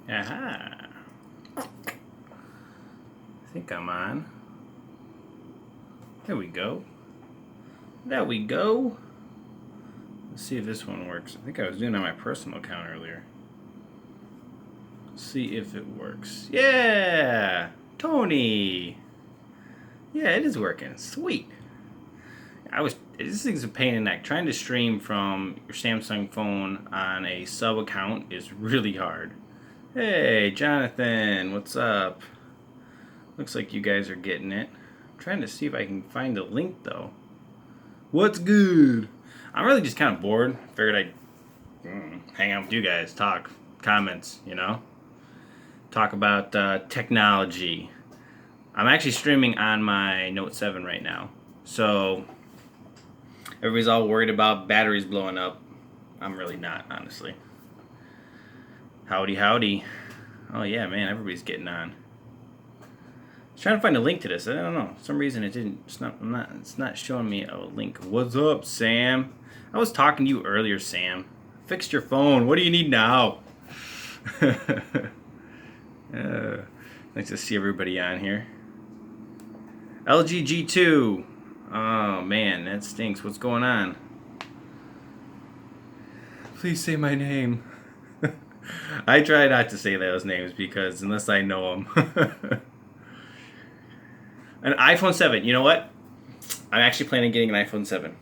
Aha. I think I'm on. There we go. There we go. Let's see if this one works. I think I was doing it on my personal account earlier. Let's see if it works. Yeah! Tony! Yeah, it is working. Sweet. This thing's a pain in the neck. Trying to stream from your Samsung phone on a sub account is really hard. Hey, Jonathan, what's up? Looks like you guys are getting it. I'm trying to see if I can find the link, though. What's good? I'm really just kind of bored. Figured I'd hang out with you guys, talk, comments, you know? Talk about technology. I'm actually streaming on my Note 7 right now. So, everybody's all worried about batteries blowing up. I'm really not, honestly. Howdy, howdy. Oh yeah, man, everybody's getting on. I was trying to find a link to this. I don't know. For some reason it didn't. It's not showing me a link. What's up, Sam? I was talking to you earlier, Sam. Fixed your phone. What do you need now? Nice to see everybody on here. LG G2. Oh man, that stinks. What's going on? Please say my name. I try not to say those names because unless I know them. An iPhone 7. You know what? I'm actually planning on getting an iPhone 7.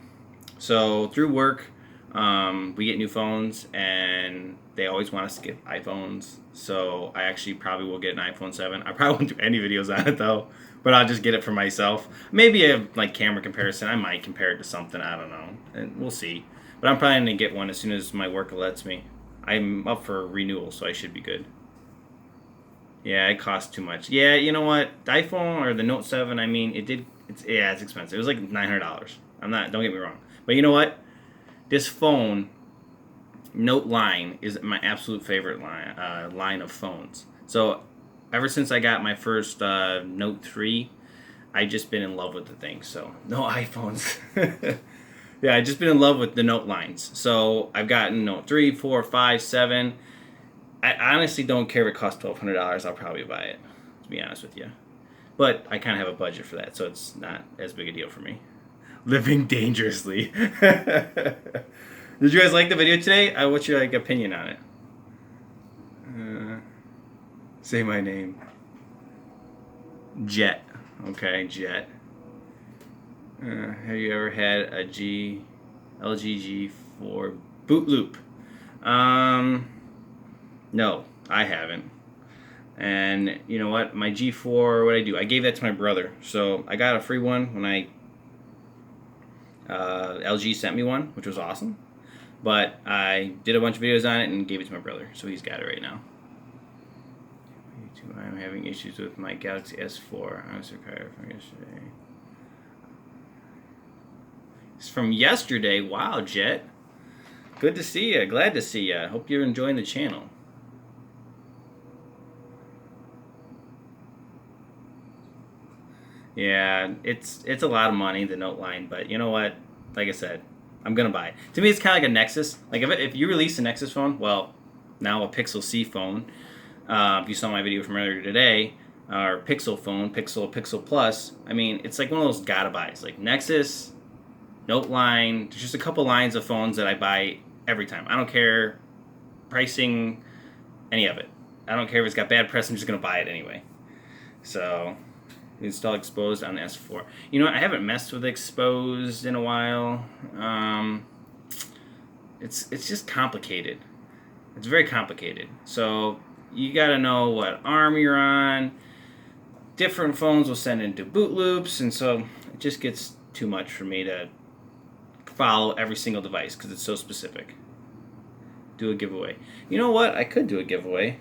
So through work, we get new phones and they always want us to get iPhones. So I actually probably will get an iPhone 7. I probably won't do any videos on it though, but I'll just get it for myself. Maybe a camera comparison. I might compare it to something. I don't know. And we'll see. But I'm planning to get one as soon as my work lets me. I'm up for renewal, so I should be good. Yeah, it costs too much. Yeah, you know what? The iPhone or the Note 7, I mean, it's expensive. It was like $900. Don't get me wrong. But you know what? This phone, Note line, is my absolute favorite line of phones. So ever since I got my first Note 3, I've just been in love with the thing. So no iPhones. Yeah, I've just been in love with the Note lines. So I've gotten Note 3, 4, 5, 7. I honestly don't care if it costs $1,200. I'll probably buy it, to be honest with you. But I kind of have a budget for that, so it's not as big a deal for me. Living dangerously. Did you guys like the video today? What's your opinion on it? Say my name. Jet. Okay, Jet. Have you ever had a LG G4 boot loop? No, I haven't. And you know what? My G4, what I do? I gave that to my brother. So I got a free one when LG sent me one, which was awesome. But I did a bunch of videos on it and gave it to my brother. So he's got it right now. I'm having issues with my Galaxy S4. I was recovered from yesterday. It's from yesterday. Wow, Jet. Good to see you. Glad to see you. Hope you're enjoying the channel. Yeah, it's a lot of money, the Note line, but you know what? Like I said, I'm gonna buy it. To me, it's kind of like a Nexus. Like if you release a Nexus phone, well, now a Pixel C phone. If you saw my video from earlier today, or Pixel phone, Pixel Plus. I mean, it's like one of those gotta buys. Like Nexus, Note line. There's just a couple lines of phones that I buy every time. I don't care pricing, any of it. I don't care if it's got bad press. I'm just gonna buy it anyway. So. Install Exposed on S4. You know what? I haven't messed with Exposed in a while. It's just complicated. It's very complicated. So you got to know what ARM you're on. Different phones will send into boot loops, and so it just gets too much for me to follow every single device because it's so specific. Do a giveaway. You know what? I could do a giveaway.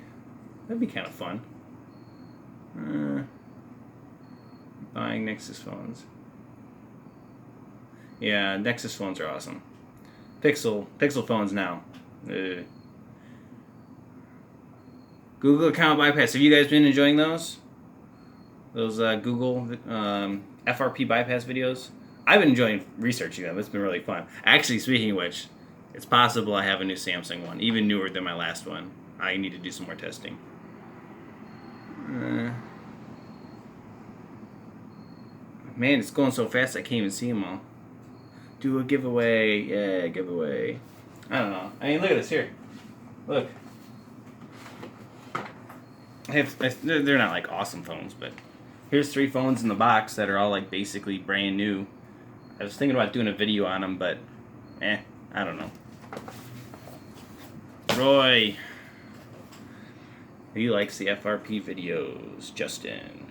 That'd be kind of fun. Buying Nexus phones. Yeah, Nexus phones are awesome. Pixel phones now. Google account bypass. Have you guys been enjoying those? Those Google FRP bypass videos? I've been enjoying researching them. It's been really fun. Actually, speaking of which, It's possible I have a new Samsung one, even newer than my last one. I need to do some more testing. Man, it's going so fast I can't even see them all. Do a giveaway. Yeah, giveaway. I don't know. I mean, look at this here. Look. They're not like awesome phones, but here's 3 phones in the box that are all like basically brand new. I was thinking about doing a video on them, but I don't know. Roy. He likes the FRP videos. Justin.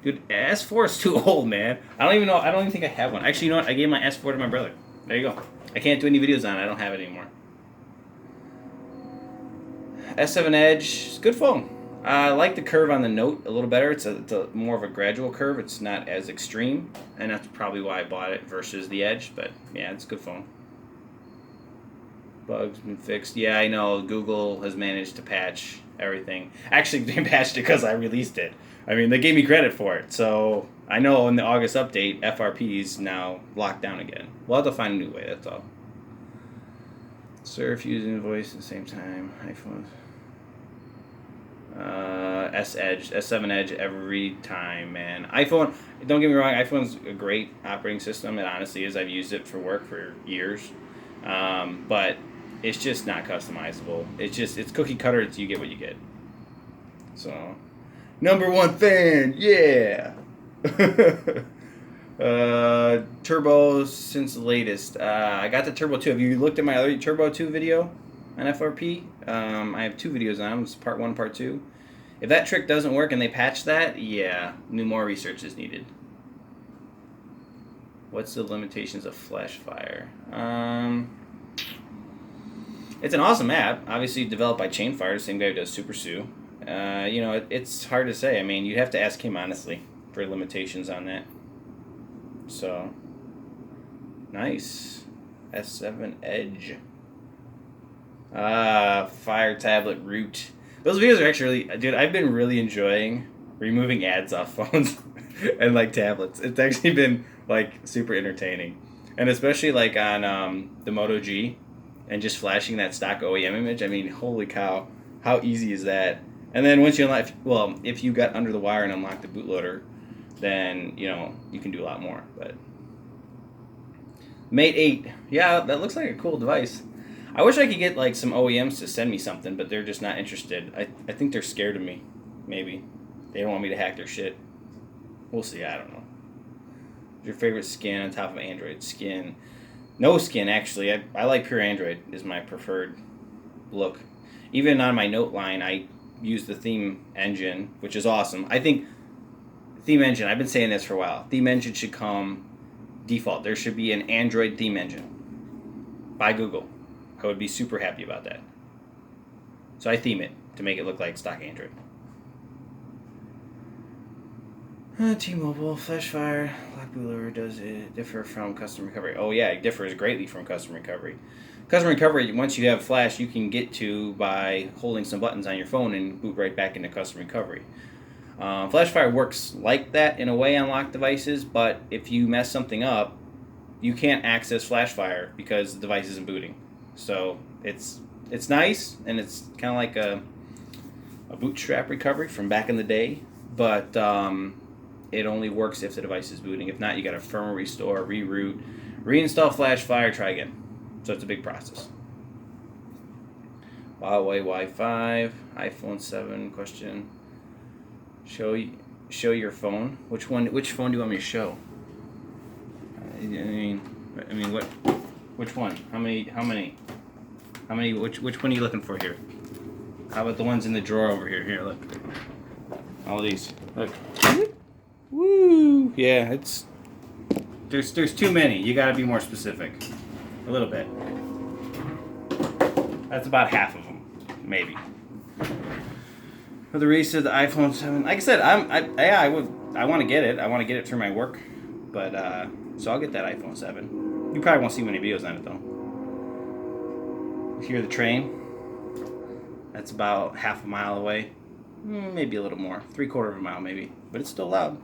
Dude, S4 is too old, man. I don't even think I have one. Actually, you know what? I gave my S4 to my brother. There you go. I can't do any videos on it. I don't have it anymore. S7 Edge, it's a good phone. I like the curve on the Note a little better. It's a more of a gradual curve. It's not as extreme, and that's probably why I bought it versus the Edge. But yeah, it's a good phone. Bugs been fixed. Yeah, I know. Google has managed to patch everything. Actually, they patched it because I released it. I mean, they gave me credit for it. So I know in the August update, FRP is now locked down again. We'll have to find a new way. That's all. Surf using voice at the same time. iPhones. S7 Edge every time, man. iPhone, don't get me wrong, iPhone's a great operating system. It honestly is. I've used it for work for years. But it's just not customizable. It's cookie cutter. You get what you get. So, #1 fan, yeah. Turbo since the latest. I got the Turbo 2. Have you looked at my other Turbo 2 video on FRP? I have 2 videos on them. It's part 1, part 2. If that trick doesn't work and they patch that, yeah, more research is needed. What's the limitations of Flashfire? It's an awesome app. Obviously developed by Chainfire, the same guy who does Super Sue. It's hard to say. I mean, you'd have to ask him honestly for limitations on that. So, nice. S7 Edge. Fire Tablet Root. Those videos are actually really, dude, I've been really enjoying removing ads off phones and like tablets. It's actually been like super entertaining. And especially like on the Moto G and just flashing that stock OEM image. I mean, holy cow, how easy is that? And then once you unlock, well, if you got under the wire and unlocked the bootloader, then, you can do a lot more. But Mate 8, yeah, that looks like a cool device. I wish I could get like some OEMs to send me something, but they're just not interested. I think they're scared of me, maybe. They don't want me to hack their shit. We'll see, I don't know. Your favorite skin on top of Android? Skin. No skin, actually. I like pure Android is my preferred look. Even on my Note line, I use the theme engine, which is awesome. I think theme engine, I've been saying this for a while. Theme engine should come default. There should be an Android theme engine by Google. I would be super happy about that. So I theme it to make it look like stock Android. T-Mobile, Flashfire, Lock Bootloader, does it differ from custom recovery? Oh yeah, it differs greatly from custom recovery. Custom recovery, once you have Flash, you can get to by holding some buttons on your phone and boot right back into custom recovery. Flashfire works like that in a way on locked devices, but if you mess something up, you can't access Flashfire because the device isn't booting. So it's nice, and it's kind of like a bootstrap recovery from back in the day, but it only works if the device is booting. If not, you got to firmware restore, reroute, reinstall Flashfire, try again. So it's a big process. Huawei Y5, iPhone 7 question. Show your phone. Which phone do you want me to show? I mean, what? Which one? How many? Which one are you looking for here? How about the ones in the drawer over here? Here, look. All these. Look. Woo! Yeah, there's too many. You got to be more specific. A little bit. That's about half of them, maybe. For the release of the iPhone 7, like I said, I want to get it. I want to get it through my work, but so I'll get that iPhone 7. You probably won't see many videos on it though. You hear the train? That's about half a mile away, maybe a little more, 3/4 of a mile maybe, but it's still loud.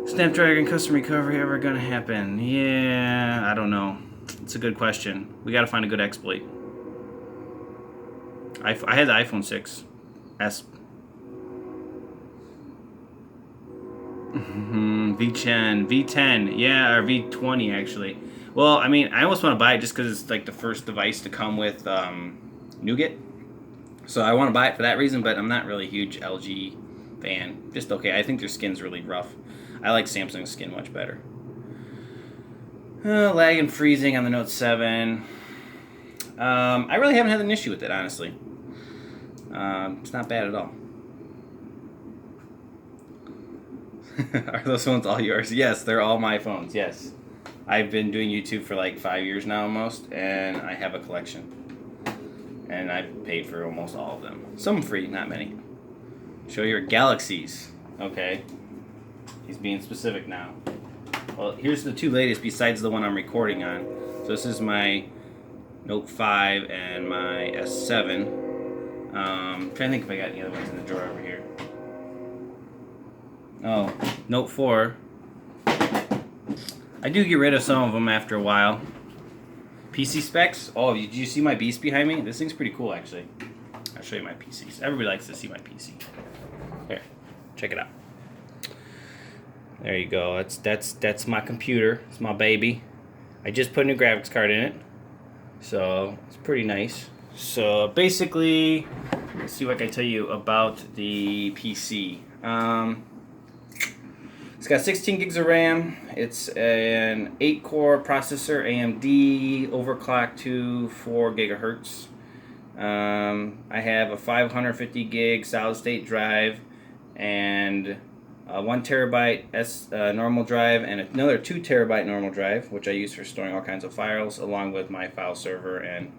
Snapdragon custom recovery ever gonna happen? Yeah, I don't know. It's a good question. We gotta find a good exploit. I had the iPhone 6. S. V10, yeah, or V20 actually. Well, I mean, I almost want to buy it just because it's like the first device to come with Nougat. So I want to buy it for that reason, but I'm not really a huge LG fan. Just okay. I think their skin's really rough. I like Samsung's skin much better. Lag and freezing on the Note 7. I really haven't had an issue with it, honestly. It's not bad at all. Are those phones all yours? Yes, they're all my phones, yes. I've been doing YouTube for like 5 years now almost, and I have a collection. And I've paid for almost all of them. Some free, not many. Show your galaxies. Okay. He's being specific now. Well, here's the two latest besides the one I'm recording on. So this is my Note 5 and my S7. I'm trying to think if I got any other ones in the drawer over here. Oh, Note 4. I do get rid of some of them after a while. PC specs. Oh, did you see my beast behind me? This thing's pretty cool, actually. I'll show you my PCs. Everybody likes to see my PC. Here, check it out. There you go. That's my computer. It's my baby. I just put a new graphics card in it, so it's pretty nice. So basically, let's see what I can tell you about the PC. It's got 16 gigs of RAM. It's an 8-core processor, AMD, overclocked to 4 gigahertz. I have a 550 gig solid-state drive and a 1 terabyte normal drive and another 2 terabyte normal drive, which I use for storing all kinds of files, along with my file server and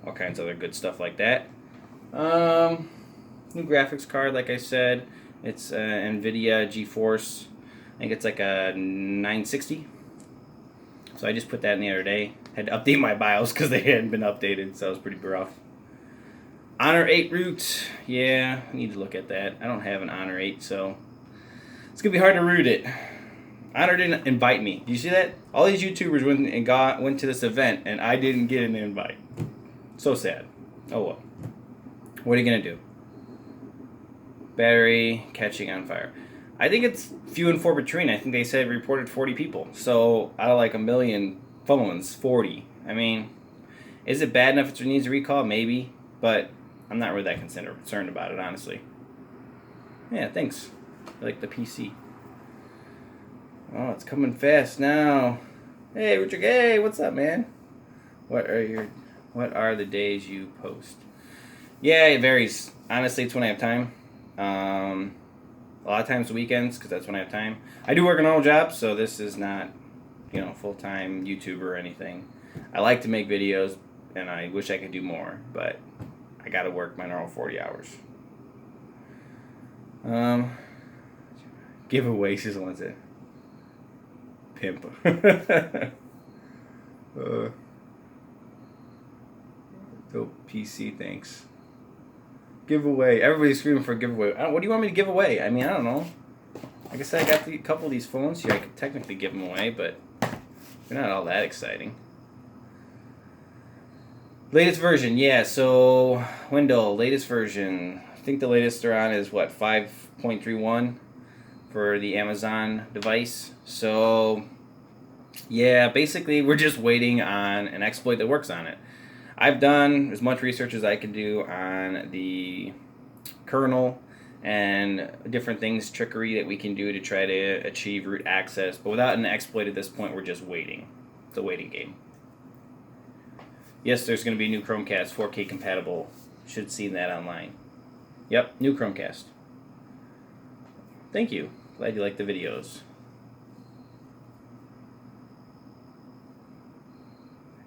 all kinds of other good stuff like that. New graphics card, like I said. It's NVIDIA GeForce. I think it's like a 960. So I just put that in the other day. Had to update my BIOS because they hadn't been updated, so it was pretty rough. Honor 8 root. Yeah, I need to look at that. I don't have an Honor 8, so it's going to be hard to root it. Honor didn't invite me. Do you see that? All these YouTubers went to this event, and I didn't get an invite. So sad. Oh well. What are you going to do? Battery catching on fire. I think it's few and far between. I think they said reported 40 people. So out of like a million phones, 40. I mean, is it bad enough if it needs a recall? Maybe. But I'm not really that concerned about it, honestly. Yeah, thanks. I like the PC. Oh, it's coming fast now. Hey, Richard. Hey, what's up, man? What are the days you post? Yeah, it varies. Honestly, it's when I have time. A lot of times weekends, because that's when I have time. I do work a normal job, so this is not, full-time YouTuber or anything. I like to make videos, and I wish I could do more, but I got to work my normal 40 hours. Giveaway, she just wants it. Pimp. Dope PC, thanks. Giveaway. Everybody's screaming for a giveaway. What do you want me to give away? I mean, I don't know. Like I said, I got a couple of these phones here. I could technically give them away, but they're not all that exciting. Latest version, yeah. So, Windows, latest version. I think the latest they're on is, 5.31 for the Amazon device. So, yeah, basically, we're just waiting on an exploit that works on it. I've done as much research as I can do on the kernel and different things, trickery that we can do to try to achieve root access. But without an exploit at this point, we're just waiting. It's a waiting game. Yes, there's going to be a new Chromecast, 4K compatible. Should have seen that online. Yep, new Chromecast. Thank you. Glad you like the videos.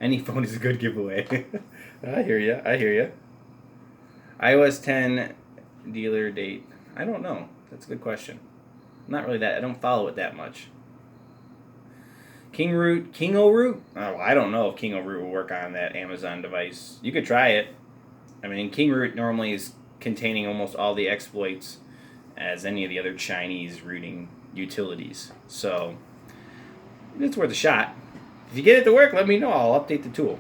Any phone is a good giveaway. I hear ya. iOS 10 dealer date. I don't know. That's a good question. Not really that. I don't follow it that much. King O Root? Oh, I don't know if King O Root will work on that Amazon device. You could try it. I mean, King Root normally is containing almost all the exploits as any of the other Chinese rooting utilities. So, it's worth a shot. If you get it to work, let me know. I'll update the tool.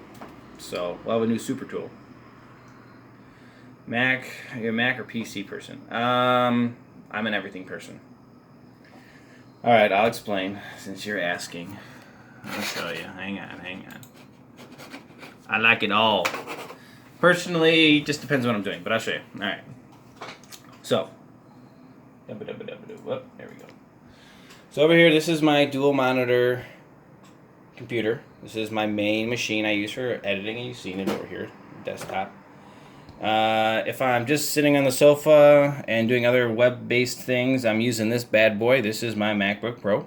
So, we'll have a new super tool. Mac, you're a Mac or PC person? I'm an everything person. All right, I'll explain since you're asking. I'll show you. Hang on. I like it all. Personally, just depends on what I'm doing, but I'll show you. All right. So, whoop, there we go. So over here, this is my dual monitor computer. This is my main machine I use for editing, and you've seen it over here, desktop. If I'm just sitting on the sofa and doing other web-based things, I'm using this bad boy. This is my MacBook Pro,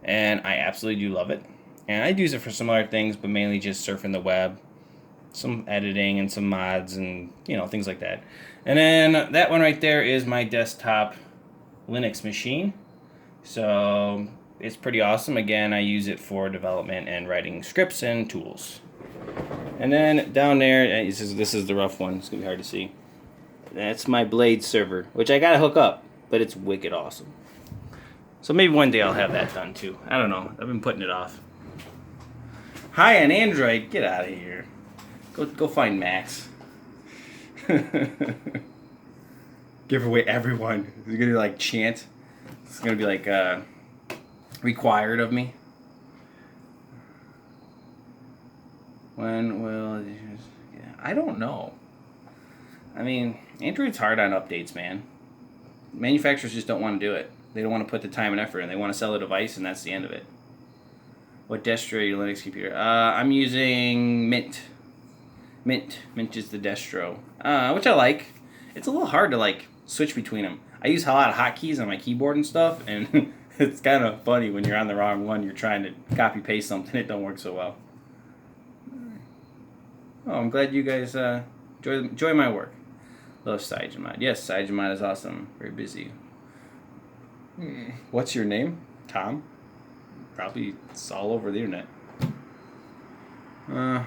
and I absolutely do love it. And I use it for some other things, but mainly just surfing the web, some editing and some mods and, things like that. And then that one right there is my desktop Linux machine. So it's pretty awesome. Again, I use it for development and writing scripts and tools. And then down there, this is the rough one. It's going to be hard to see. That's my Blade server, which I got to hook up, but it's wicked awesome. So maybe one day I'll have that done too. I don't know. I've been putting it off. Hi, on Android. Get out of here. Go find Max. Give away everyone. It's going to like chant. It's going to be like required of me. When will... Yeah, I don't know. I mean, Android's hard on updates, man. Manufacturers just don't want to do it. They don't want to put the time and effort in. They want to sell a device, and that's the end of it. What distro are your Linux computer? I'm using Mint. Mint is the distro, which I like. It's a little hard to like switch between them. I use a lot of hotkeys on my keyboard and stuff, and it's kind of funny when you're on the wrong one. You're trying to copy paste something, it don't work so well. Oh, I'm glad you guys enjoy my work. Love Cygemod. Yes, Cygemod is awesome. Very busy. What's your name? Tom? Probably it's all over the internet. My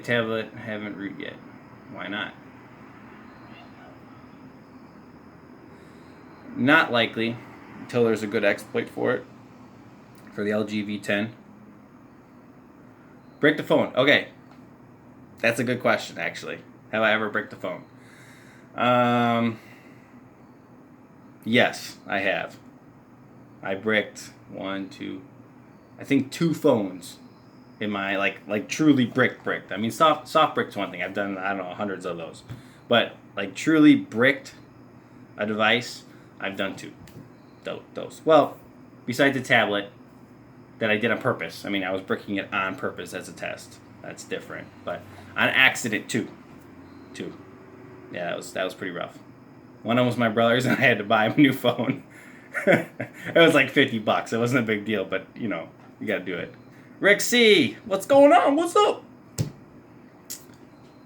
tablet haven't root yet. Why not? Not likely until there's a good exploit for it. For the LG V10. Break the phone. Okay. That's a good question, actually. Have I ever bricked the phone? Yes, I have. I bricked I think two phones in my, like truly bricked. I mean, soft brick's one thing. I've done, I don't know, hundreds of those. But, like, truly bricked a device, I've done two. Those. Well, besides the tablet that I did on purpose. I mean, I was bricking it on purpose as a test. That's different. But on accident, two. Yeah, that was pretty rough. One of them was my brother's, and I had to buy him a new phone. It was like $50. It wasn't a big deal, but, you got to do it. Rick C, what's going on? What's up?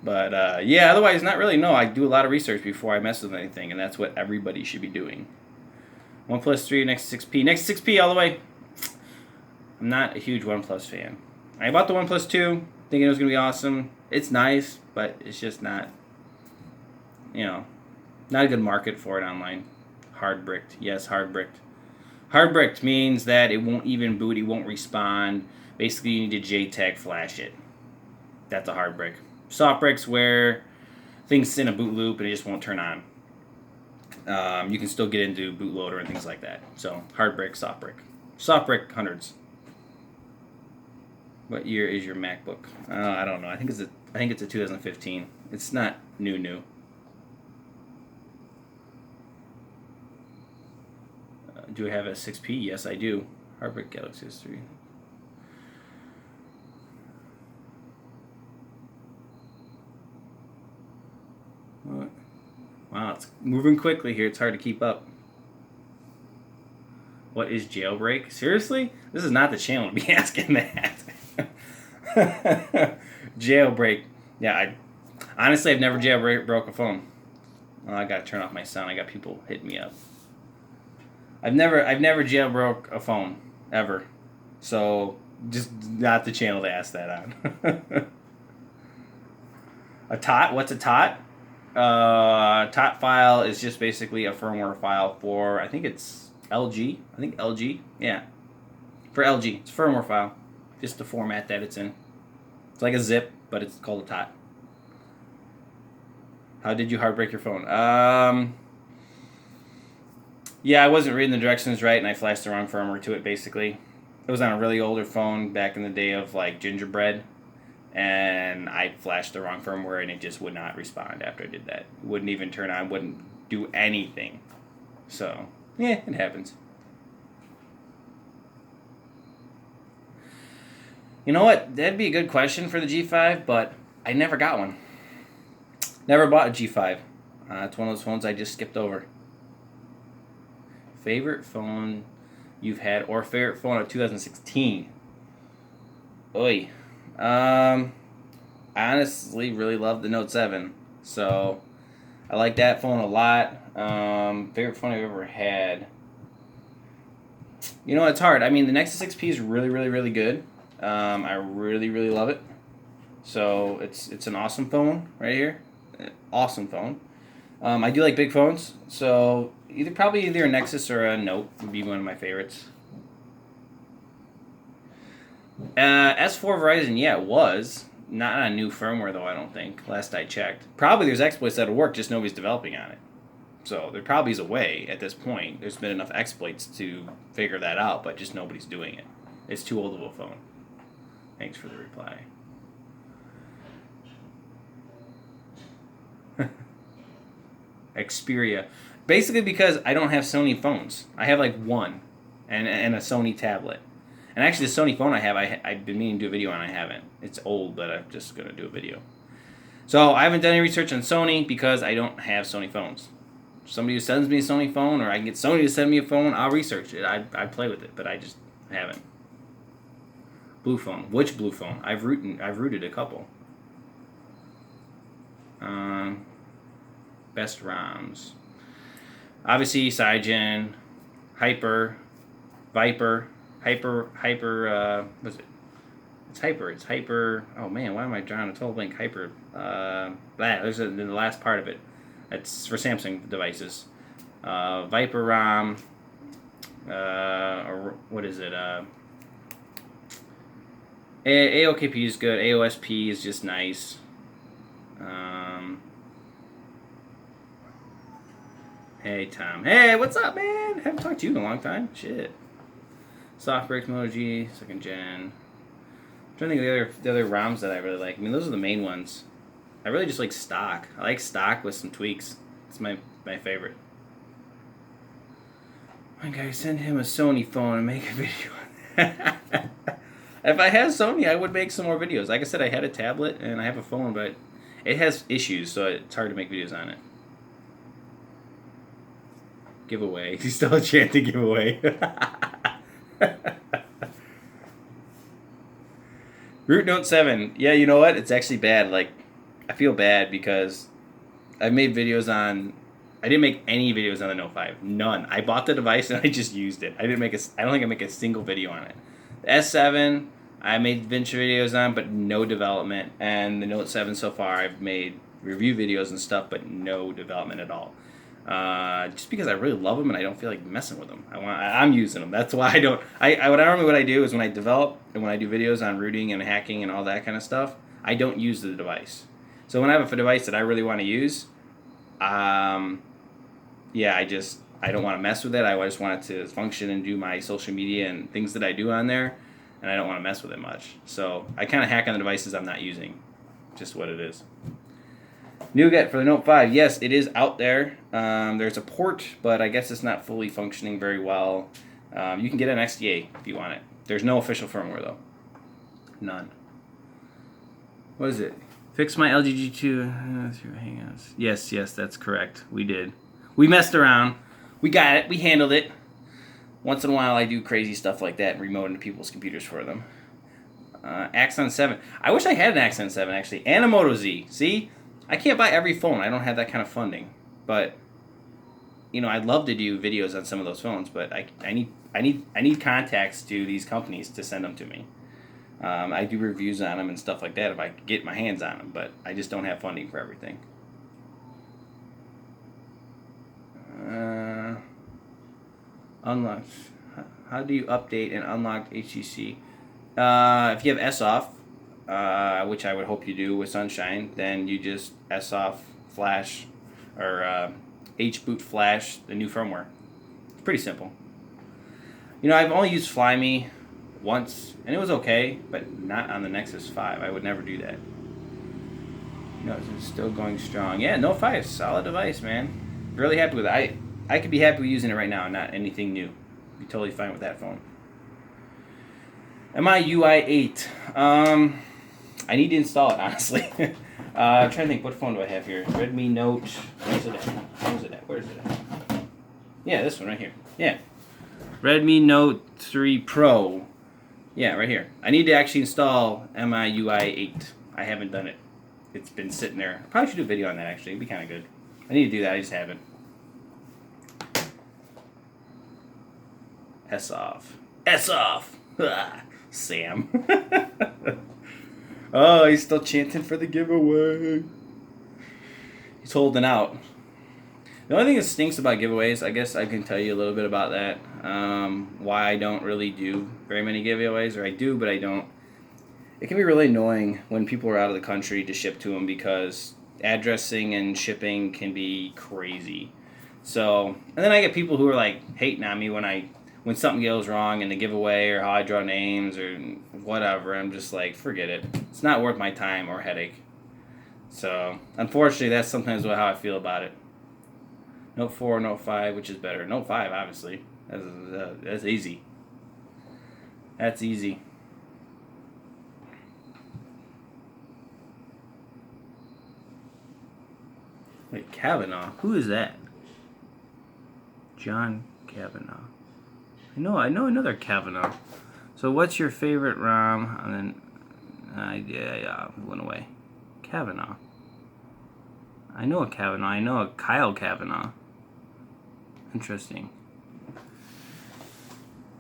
But, yeah, otherwise, not really. No, I do a lot of research before I mess with anything, and that's what everybody should be doing. OnePlus 3, Nexus 6P. Nexus 6P all the way. I'm not a huge OnePlus fan. I bought the OnePlus 2, thinking it was going to be awesome. It's nice, but it's just not, not a good market for it online. Hard bricked. Yes, hard bricked. Hard bricked means that it won't even boot, it won't respond. Basically, you need to JTAG flash it. That's a hard brick. Soft bricks where things sit in a boot loop and it just won't turn on. You can still get into bootloader and things like that. So, hard brick, soft brick. Soft brick, hundreds. What year is your MacBook? I don't know. I think it's a 2015. It's not new. Do I have a 6P? Yes, I do. Hardbrick Galaxy S3. What? Wow, it's moving quickly here. It's hard to keep up. What is Jailbreak? Seriously? This is not the channel to be asking that. Jailbreak. Yeah, honestly, I've never jailbroke a phone. Well, I gotta turn off my sound. I got people hitting me up. I've never jailbroke a phone ever, so just not the channel to ask that on. A tot? What's a tot? Tot file is just basically a firmware file for, I think it's LG. I think LG. Yeah, for LG, it's a firmware file, just the format that it's in. It's like a zip, but it's called a tot. How did you hard break your phone? Yeah, I wasn't reading the directions right, and I flashed the wrong firmware to it, basically. It was on a really older phone back in the day of, like, gingerbread, and I flashed the wrong firmware, and it just would not respond after I did that. It wouldn't even turn on, wouldn't do anything. So, yeah, it happens. You know what? That'd be a good question for the G5, but I never got one. Never bought a G5. It's one of those phones I just skipped over. Favorite phone you've had or favorite phone of 2016? Oy. I honestly really love the Note 7. So, I like that phone a lot. Favorite phone I've ever had. You know, it's hard. I mean, the Nexus XP is really, really, really good. I really, really love it. So, it's an awesome phone right here. Awesome phone. I do like big phones, so probably either a Nexus or a Note would be one of my favorites. S4 Verizon, yeah, it was. Not on new firmware, though, I don't think, last I checked. Probably there's exploits that'll work, just nobody's developing on it. So there probably is a way at this point. There's been enough exploits to figure that out, but just nobody's doing it. It's too old of a phone. Thanks for the reply. Xperia. Basically because I don't have Sony phones. I have like one and a Sony tablet. And actually the Sony phone I have, I've been meaning to do a video on. I haven't. It's old, but I'm just going to do a video. So I haven't done any research on Sony because I don't have Sony phones. Somebody who sends me a Sony phone, or I can get Sony to send me a phone, I'll research it. I play with it, but I just haven't. Blue phone. Which blue phone? I've rooted a couple. Best ROMs. Obviously, Cygen, Hyper, Viper, what's it? It's Hyper. Oh man, why am I drawing a total blank? Hyper. There's the last part of it. It's for Samsung devices. Viper ROM. Or what is it? AOKP is good. AOSP is just nice. Hey, Tom. Hey, what's up, man? Haven't talked to you in a long time. Shit. Softbreak Moto G, 2nd gen. I'm trying to think of the other ROMs that I really like. I mean, those are the main ones. I really just like stock. I like stock with some tweaks. It's my favorite. My guy, send him a Sony phone and make a video. If I had Sony, I would make some more videos. Like I said, I had a tablet and I have a phone, but it has issues, so it's hard to make videos on it. Giveaway. He's still a chance to give away. Root Note 7. Yeah, you know what? It's actually bad. Like, I feel bad because I've made videos on... I didn't make any videos on the Note 5. None. I bought the device and I just used it. I don't think I make a single video on it. The S7, I made venture videos on, but no development. And the Note 7 so far, I've made review videos and stuff, but no development at all. Just because I really love them and I don't feel like messing with them. I'm using them. That's why I don't. What I do is when I develop and when I do videos on rooting and hacking and all that kind of stuff, I don't use the device. So when I have a device that I really want to use, I don't want to mess with it. I just want it to function and do my social media and things that I do on there, and I don't want to mess with it much. So I kind of hack on the devices I'm not using. Just what it is. Nougat for the Note 5. Yes, it is out there. There's a port, but I guess it's not fully functioning very well. You can get an XDA if you want it. There's no official firmware, though. None. What is it? Fix my LG G2 through Hangouts. Yes, that's correct. We did. We messed around. We got it. We handled it. Once in a while, I do crazy stuff like that and remote into people's computers for them. Axon 7. I wish I had an Axon 7, actually. And a Moto Z. See? I can't buy every phone. I don't have that kind of funding. But, I'd love to do videos on some of those phones, but I need contacts to these companies to send them to me. I do reviews on them and stuff like that if I get my hands on them, but I just don't have funding for everything. Unlocked. How do you update an unlocked HTC? If you have S off, which I would hope you do with Sunshine, then you just S off flash or H-boot flash the new firmware. It's pretty simple. You know, I've only used Flyme once, and it was okay, but not on the Nexus 5. I would never do that. No, it's still going strong. Yeah, Note 5, solid device, man. Really happy with it. I could be happy with using it right now, not anything new. Be totally fine with that phone. MIUI 8. I need to install it, honestly. I'm trying to think, what phone do I have here? Redmi Note. Where's it at? Yeah, this one right here. Yeah. Redmi Note 3 Pro. Yeah, right here. I need to actually install MIUI 8. I haven't done it. It's been sitting there. I probably should do a video on that, actually. It'd be kind of good. I need to do that. I just haven't. S off. S off. Sam. Oh, he's still chanting for the giveaway. He's holding out. The only thing that stinks about giveaways, I guess I can tell you a little bit about that. Why I don't really do very many giveaways, or I do, but I don't. It can be really annoying when people are out of the country to ship to them because addressing and shipping can be crazy. So, and then I get people who are like hating on me when something goes wrong in the giveaway or how I draw names or whatever. I'm just like, forget it. It's not worth my time or headache. So, unfortunately, that's sometimes how I feel about it. Note 4, Note 5, which is better? Note 5, obviously. That's easy. That's easy. Wait, Kavanaugh? Who is that? John Kavanaugh. I know another Kavanaugh. So what's your favorite ROM? And then, went away. Kavanaugh. I know a Kavanaugh. I know a Kyle Kavanaugh. Interesting.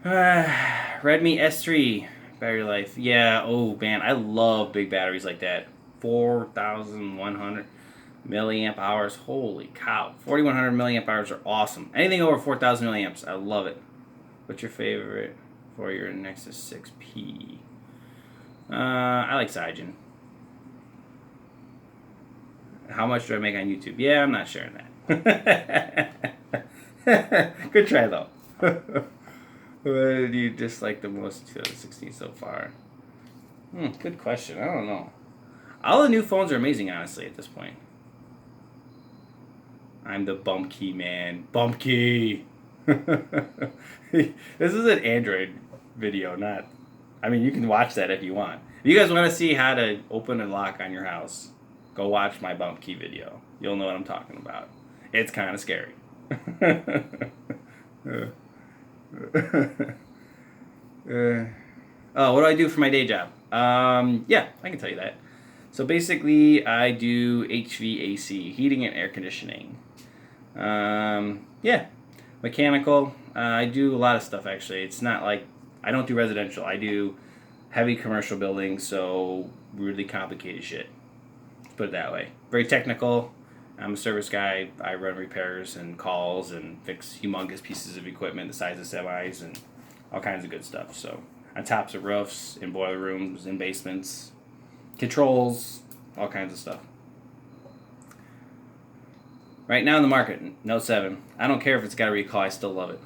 Redmi S3 battery life. Yeah, oh man, I love big batteries like that. 4,100 milliamp hours. Holy cow. 4,100 milliamp hours are awesome. Anything over 4,000 milliamps, I love it. What's your favorite for your Nexus 6P? I like Cygen. How much do I make on YouTube? Yeah, I'm not sharing that. Good try, though. What do you dislike the most 2016 so far? Good question. I don't know. All the new phones are amazing, honestly, at this point. I'm the bump key man. Bump key! This is an Android video, not... I mean, you can watch that if you want. If you guys want to see how to open and lock on your house, go watch my bump key video. You'll know what I'm talking about. It's kind of scary. What do I do for my day job? Yeah, I can tell you that. So basically, I do HVAC, heating and air conditioning. Yeah, mechanical. I do a lot of stuff, actually. It's not like, I don't do residential. I do heavy commercial buildings, so really complicated shit. Let's put it that way. Very technical. I'm a service guy. I run repairs and calls and fix humongous pieces of equipment the size of semis and all kinds of good stuff. So on tops of roofs, in boiler rooms, in basements, controls, all kinds of stuff. Right now in the market, Note 7. I don't care if it's got a recall, I still love it.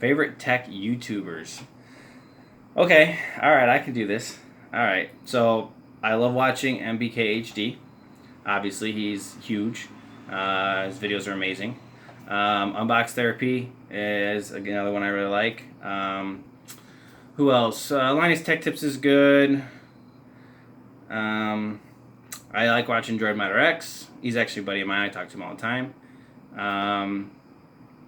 Favorite tech YouTubers. Okay, alright, I can do this. Alright, so I love watching MBKHD. Obviously, he's huge. His videos are amazing. Unbox Therapy is another one I really like. Who else? Linus Tech Tips is good. I like watching Droid Matter X. He's actually a buddy of mine. I talk to him all the time.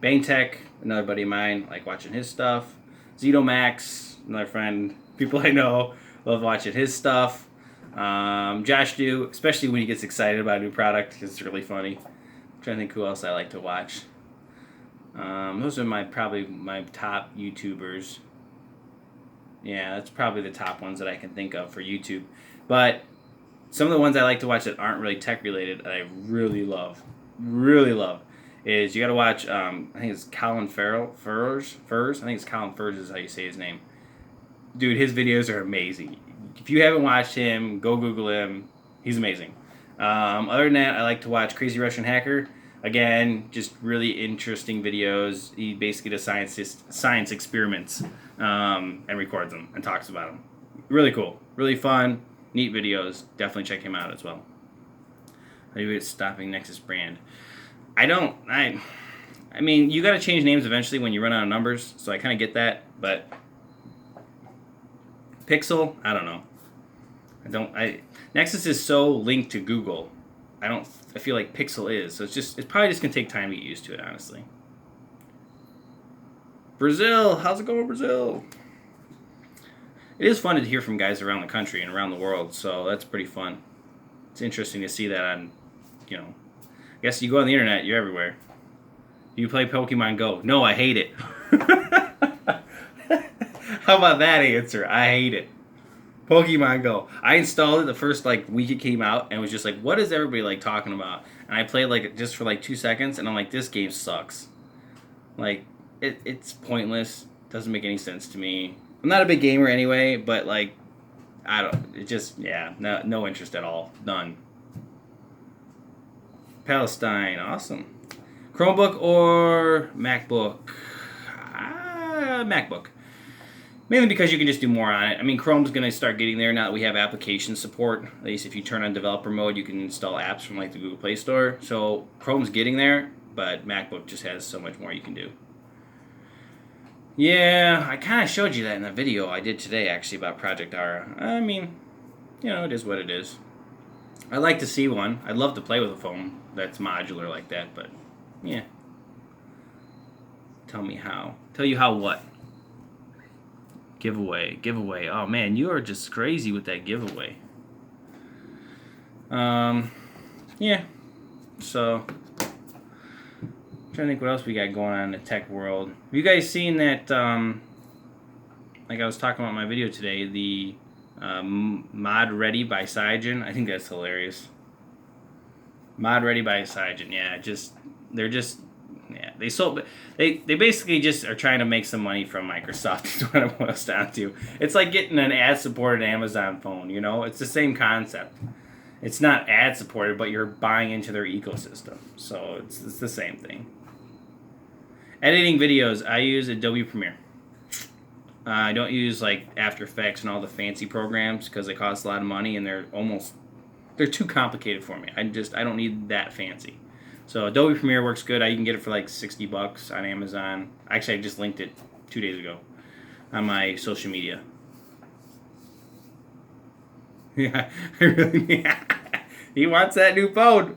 Bane Tech, another buddy of mine. I like watching his stuff. Zetomax, another friend. People I know love watching his stuff. Josh Do, especially when he gets excited about a new product. It's really funny. I'm trying to think who else I like to watch. Those are probably my top YouTubers. Yeah, that's probably the top ones that I can think of for YouTube. But some of the ones I like to watch that aren't really tech related that I really love, is you got to watch, I think it's Colin Furs. I think it's Colin Furs is how you say his name. Dude, his videos are amazing. If you haven't watched him, go Google him. He's amazing. Other than that, I like to watch Crazy Russian Hacker. Again, just really interesting videos. He basically does science experiments and records them and talks about them. Really cool, really fun, neat videos. Definitely check him out as well. How do you get stopping Nexus brand? I mean, you got to change names eventually when you run out of numbers, so I kind of get that, but Pixel, I don't know. Nexus is so linked to Google. I feel like Pixel is, so it's probably just gonna take time to get used to it, honestly. Brazil, how's it going, Brazil? It is fun to hear from guys around the country and around the world, so that's pretty fun. It's interesting to see that on, I guess you go on the internet, you're everywhere. Do you play Pokemon Go? No, I hate it. How about that answer? I hate it. Pokemon Go. I installed it the first week it came out and was just like, what is everybody talking about? And I played just for 2 seconds and I'm like, this game sucks. It's pointless. Doesn't make any sense to me. I'm not a big gamer anyway, but no interest at all. None. Palestine, awesome. Chromebook or MacBook? MacBook. Mainly because you can just do more on it. I mean, Chrome's going to start getting there now that we have application support. At least if you turn on developer mode, you can install apps from the Google Play Store. So Chrome's getting there, but MacBook just has so much more you can do. Yeah, I kind of showed you that in the video I did today, actually, about Project Ara. I mean, it is what it is. I'd like to see one. I'd love to play with a phone that's modular like that, but yeah. Tell me how. Tell you how what? Giveaway. Oh man, you are just crazy with that giveaway. Yeah. So, I'm trying to think what else we got going on in the tech world. Have you guys seen that? Like I was talking about in my video today, the Mod Ready by Cygen. I think that's hilarious. Mod Ready by Cygen. Yeah, they basically just are trying to make some money from Microsoft is what it boils down to. It's like getting an ad-supported Amazon phone, It's the same concept. It's not ad-supported, but you're buying into their ecosystem. So it's the same thing. Editing videos, I use Adobe Premiere. I don't use After Effects and all the fancy programs because they cost a lot of money and they're too complicated for me. I don't need that fancy. So Adobe Premiere works good. You can get it for $60 on Amazon. Actually, I just linked it 2 days ago on my social media. Yeah, he wants that new phone.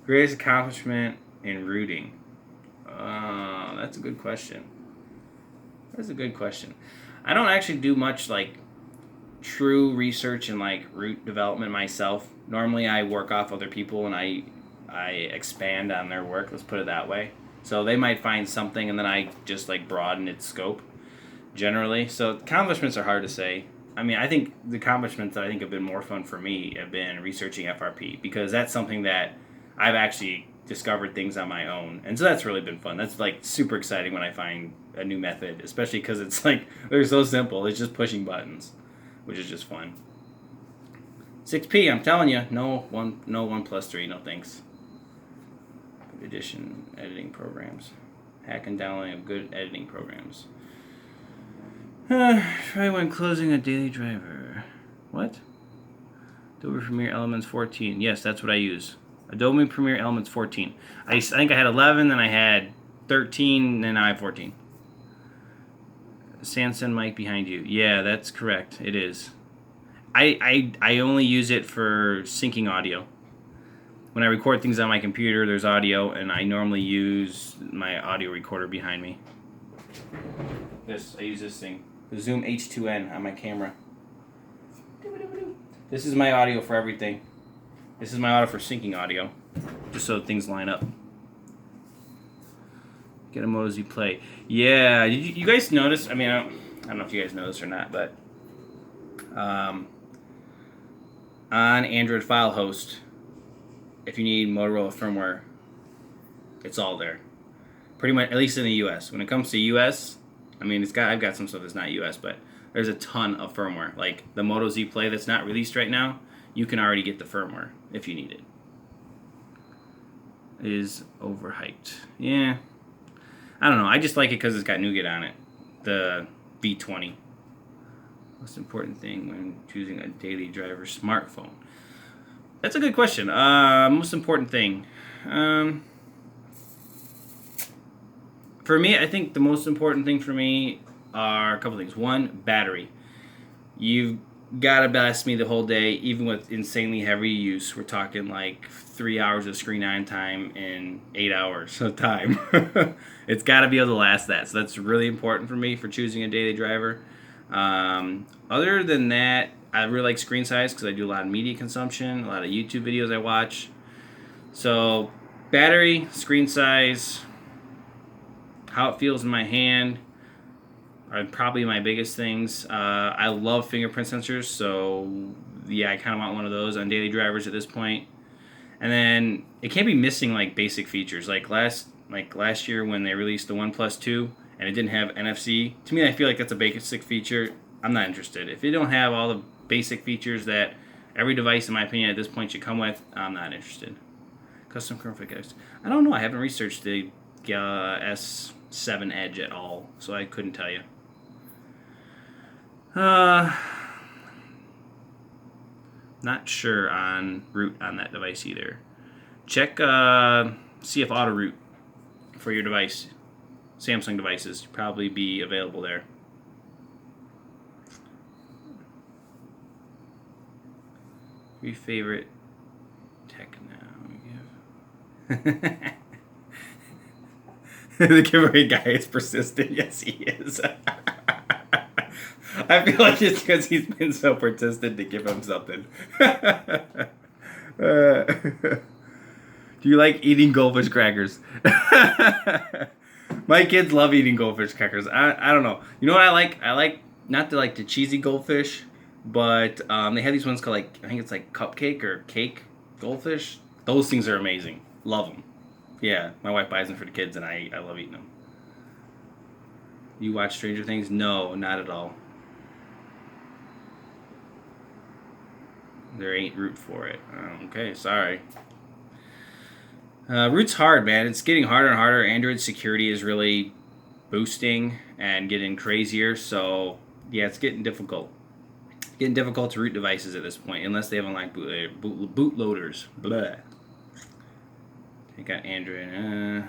Greatest accomplishment in rooting. That's a good question. I don't actually do much true research and root development myself. Normally I work off other people and I expand on their work, let's put it that way. So they might find something and then I just broaden its scope generally. So accomplishments are hard to say. I mean, I think the accomplishments that I think have been more fun for me have been researching FRP because that's something that I've actually discovered things on my own. And so that's really been fun. That's super exciting when I find a new method, especially because it's they're so simple. It's just pushing buttons, which is just fun. 6P, I'm telling you, no 1+3, no thanks. Good edition editing programs. Hack and downloading of good editing programs. Try when closing a daily driver. What? Adobe Premiere Elements 14. Yes, that's what I use. Adobe Premiere Elements 14. I think I had 11, then I had 13, then I have 14. Samsung mic behind you. Yeah, that's correct. It is. I only use it for syncing audio. When I record things on my computer, there's audio, and I normally use my audio recorder behind me. I use this thing. The Zoom H2N on my camera. This is my audio for everything. This is my audio for syncing audio, just so things line up. Get a Moto Z Play. Yeah, you guys notice? I mean, I don't know if you guys know this or not, but on Android File Host, if you need Motorola firmware, it's all there. Pretty much, at least in the U.S. When it comes to U.S., I mean, I've got some stuff that's not U.S., but there's a ton of firmware. Like the Moto Z Play that's not released right now, you can already get the firmware if you need it. Is overhyped. Yeah. I don't know. I just like it because it's got Nougat on it. The V20. Most important thing when choosing a daily driver smartphone? That's a good question. Most important thing. For me, I think the most important thing for me are a couple things. One, battery. You've got to last me the whole day, even with insanely heavy use. We're talking like 3 hours of screen on time and 8 hours of time. It's got to be able to last that. So that's really important for me for choosing a daily driver. Other than that, I really like screen size because I do a lot of media consumption, a lot of YouTube videos I watch. So battery, screen size, how it feels in my hand are probably my biggest things. I love fingerprint sensors, so yeah, I kind of want one of those on daily drivers at this point. And then it can't be missing like basic features. Like last year when they released the OnePlus 2 and it didn't have NFC. To me, I feel like that's a basic feature. I'm not interested. If you don't have all the basic features that every device, in my opinion, at this point should come with, I'm not interested. Custom graphics. I don't know. I haven't researched the S7 Edge at all, so I couldn't tell you. Not sure on root on that device either. Check see if auto root for your device, Samsung devices, probably be available there. Your favorite tech now? The giveaway guy is persistent. Yes, he is. I feel like it's because he's been so persistent to give him something. Do you like eating goldfish crackers? My kids love eating goldfish crackers. I don't know. You know what I like? I like not the cheesy goldfish, but they have these ones called I think it's like cupcake or cake goldfish. Those things are amazing. Love them. Yeah, my wife buys them for the kids, and I love eating them. You watch Stranger Things? No, not at all. There ain't root for it. Okay, sorry. Root's hard, man. It's getting harder and harder. Android security is really boosting and getting crazier. So, yeah, it's getting difficult. Getting difficult to root devices at this point, unless they have unlocked bootloaders. Blah. I got Android.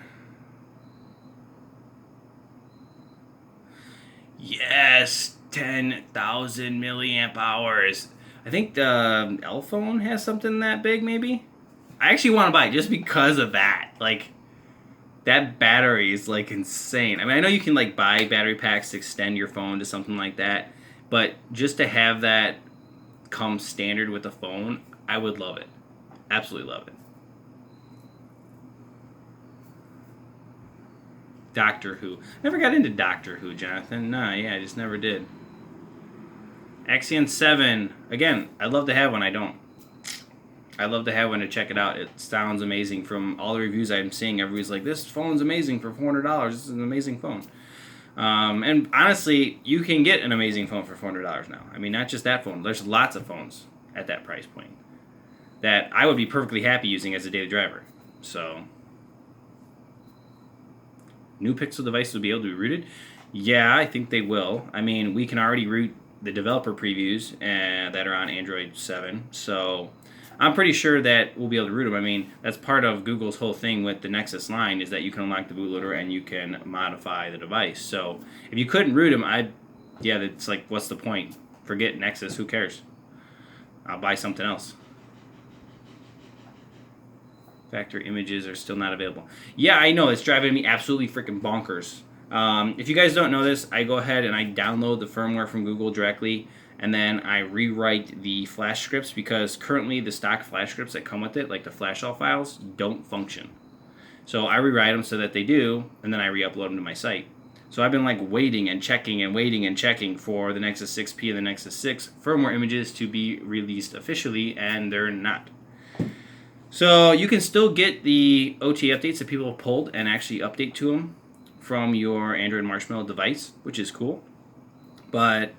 Yes, 10,000 milliamp hours. I think the L phone has something that big, maybe. I actually want to buy it just because of that. That battery is insane. I mean, I know you can buy battery packs to extend your phone to something like that, but just to have that come standard with the phone, I would love it. Absolutely love it. Doctor Who. Never got into Doctor Who, Jonathan. Nah, yeah, I just never did. Axion 7. Again, I'd love to have one. I don't. I'd love to have one to check it out. It sounds amazing. From all the reviews I'm seeing, everybody's like, this phone's amazing for $400. This is an amazing phone. And honestly, you can get an amazing phone for $400 now. I mean, not just that phone. There's lots of phones at that price point that I would be perfectly happy using as a daily driver. So, new Pixel devices will be able to be rooted? Yeah, I think they will. I mean, we can already root the developer previews that are on Android 7. So I'm pretty sure that we'll be able to root them. I mean, that's part of Google's whole thing with the Nexus line is that you can unlock the bootloader and you can modify the device. So if you couldn't root them, it's what's the point? Forget Nexus. Who cares? I'll buy something else. Factory images are still not available. Yeah, I know. It's driving me absolutely freaking bonkers. If you guys don't know this, I go ahead and I download the firmware from Google directly, and then I rewrite the flash scripts because currently the stock flash scripts that come with it, like the flash all files, don't function. So I rewrite them so that they do, and then I re-upload them to my site. So I've been waiting and checking for the Nexus 6P and the Nexus 6 firmware images to be released officially, and they're not. So you can still get the OT updates that people have pulled and actually update to them from your Android Marshmallow device, which is cool. But,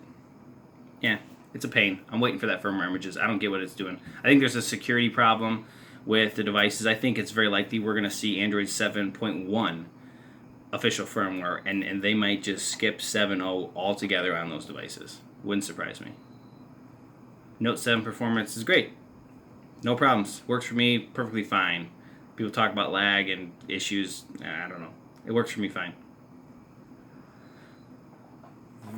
yeah, It's a pain. I'm waiting for that firmware images. I don't get what it's doing. I think there's a security problem with the devices. I think it's very likely we're going to see Android 7.1 official firmware, and they might just skip 7.0 altogether on those devices. Wouldn't surprise me. Note 7 performance is great. No problems. Works for me perfectly fine. People talk about lag and issues. I don't know. It works for me fine.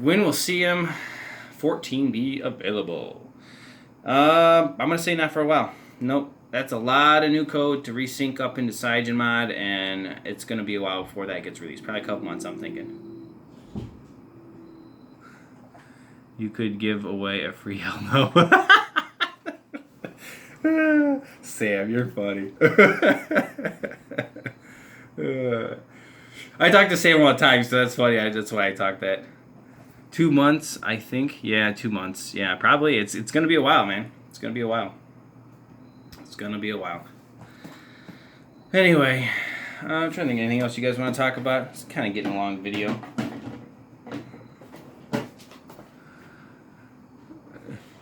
When will CM14 be available? I'm going to say not for a while. Nope. That's a lot of new code to resync up into CyanogenMod, and it's going to be a while before that gets released. Probably a couple months, I'm thinking. You could give away a free hell no. Sam, you're funny. I talk to Sam all the time, so that's funny. That's why I talk that. 2 months, I think. Yeah, 2 months. Yeah, probably. It's going to be a while, man. It's going to be a while. It's going to be a while. Anyway, I'm trying to think of anything else you guys want to talk about. It's kind of getting a long video.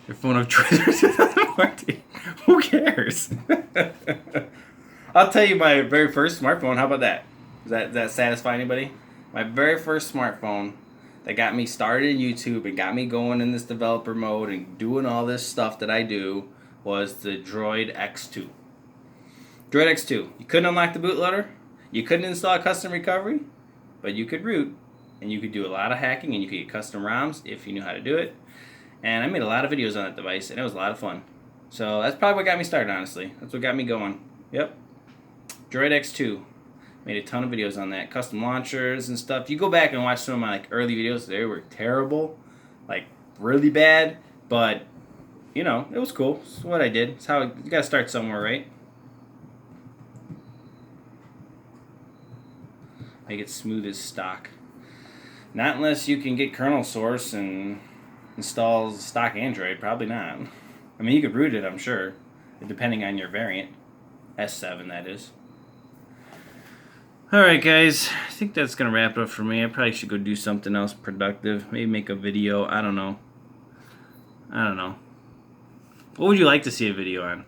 Your phone of choice 2014. Who cares? I'll tell you my very first smartphone. How about that? Does that satisfy anybody? My very first smartphone that got me started in YouTube and got me going in this developer mode and doing all this stuff that I do was the Droid X2. Droid X2. You couldn't unlock the bootloader. You couldn't install custom recovery, but you could root, and you could do a lot of hacking, and you could get custom ROMs if you knew how to do it. And I made a lot of videos on that device, and it was a lot of fun. So that's probably what got me started, honestly. That's what got me going. Yep. Droid X2. Made a ton of videos on that. Custom launchers and stuff. You go back and watch some of my early videos. They were terrible. Really bad. But, it was cool. It's what I did. It's how you got to start somewhere, right? Make it smooth as stock. Not unless you can get kernel source and install stock Android. Probably not. I mean, you could root it, I'm sure. Depending on your variant. S7, that is. Alright, guys. I think that's going to wrap it up for me. I probably should go do something else productive. Maybe make a video. I don't know. What would you like to see a video on?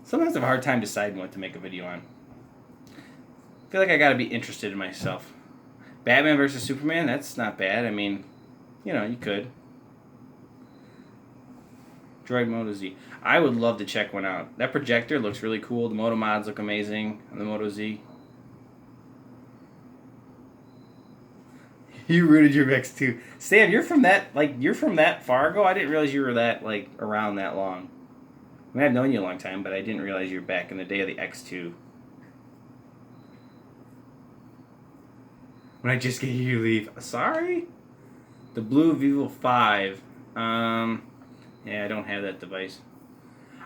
Sometimes I have a hard time deciding what to make a video on. I feel like I got to be interested in myself. Batman versus Superman, that's not bad. I mean, you could. Droid Moto Z. I would love to check one out. That projector looks really cool. The Moto mods look amazing on the Moto Z. You rooted your X2. Sam, you're from that far ago? I didn't realize you were that, around that long. I mean, I've known you a long time, but I didn't realize you were back in the day of the X2. When I just get you to leave. Sorry? The blue Vivo 5. Yeah, I don't have that device.